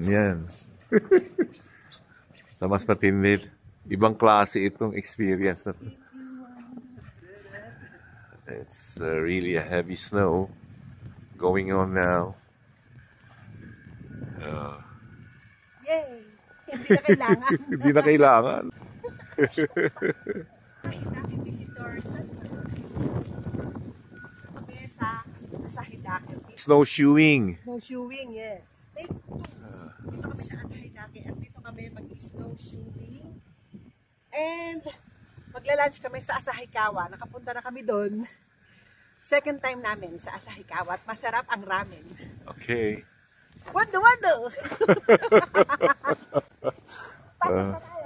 Yan. Na mas matindi. Ibang klase itong experience. It's really a heavy snow going on now. Yay! Hindi na kailangan. Hindi na kailangan. Daming visitors. Kami sa Hidaki. Snowshoeing. Snowshoeing, yes. Dito kami sa Hidaki at dito kami mag-snowshoeing. And magla-lunch kami sa Asahikawa. Nakapunta na kami doon. Second time namin sa Asahikawa at masarap ang ramen. Okay. Wado! Pasok na tayo.